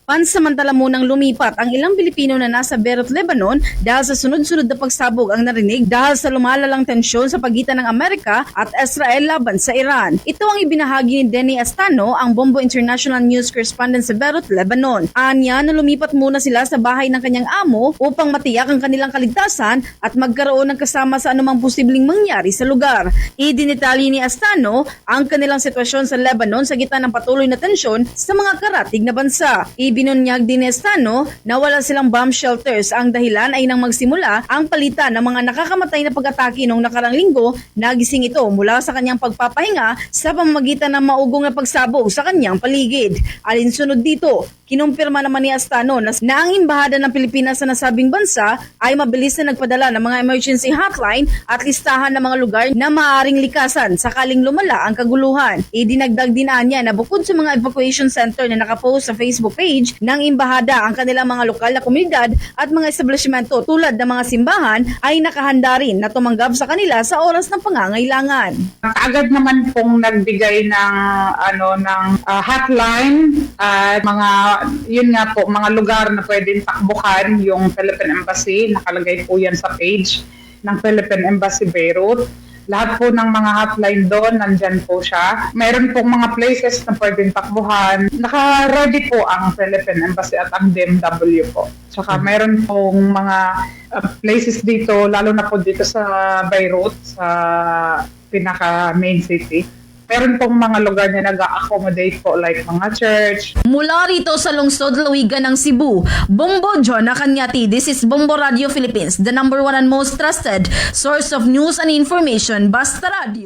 Pansamantala munang lumipat ang ilang Pilipino na nasa Beirut, Lebanon dahil sa sunod-sunod na pagsabog ang narinig dahil sa lumalalang tensyon sa pagitan ng Amerika at Israel laban sa Iran. Ito ang ibinahagi ni Denny Astano, ang Bombo International News correspondent sa Beirut, Lebanon. Anya na lumipat muna sila sa bahay ng kanyang amo upang matiyak ang kanilang kaligtasan at magkaroon ng kasama sa anumang posibleng mangyari sa lugar. Idinitalye ni Astano ang kanilang sitwasyon sa Lebanon sa gitna ng patuloy na tensyon sa mga karatig na bansa. Ibinunyag din ni Astano na wala silang bomb shelters. Ang dahilan ay nang magsimula ang palitan ng mga nakakamatay na pag-atake noong nakarang linggo. Nagising ito mula sa kanyang pagpapahinga sa pamamagitan ng maugong na pagsabog sa kanyang paligid. Alinsunod dito, kinumpirma naman ni Astano na ang embahada ng Pilipinas sa nasabing bansa ay mabilis na nagpadala ng mga emergency hotline at listahan ng mga lugar na maaaring likasan sakaling lumala ang kaguluhan. Idinagdag din niya na bukod sa mga evacuation center na nakapost sa Facebook page ng embahada, ang kanilang mga lokal na komunidad at mga establishmento tulad ng mga simbahan ay nakahanda rin na tumanggap sa kanila sa oras ng pangangailangan. Agad naman pong nagbigay ng hotline at mga lugar na pwedeng takbuhan yung Philippine Embassy. Nakalagay po yan sa page ng Philippine Embassy Beirut. Lahat po ng mga hotline doon, nandyan po siya. Mayroon pong mga places na pwedeng takbuhan. Naka-ready po ang Philippine Embassy at ang DMW po. Tsaka mayroon pong mga places dito, lalo na po dito sa Beirut, sa pinaka-main city. Meron pong mga lugar na nag-accommodate po like mga church. Mula rito sa lungsod Lawigan ng Cebu, Bombo Jonah Cañati, this is Bombo Radio Philippines, the #1 and most trusted source of news and information, Basta Radio.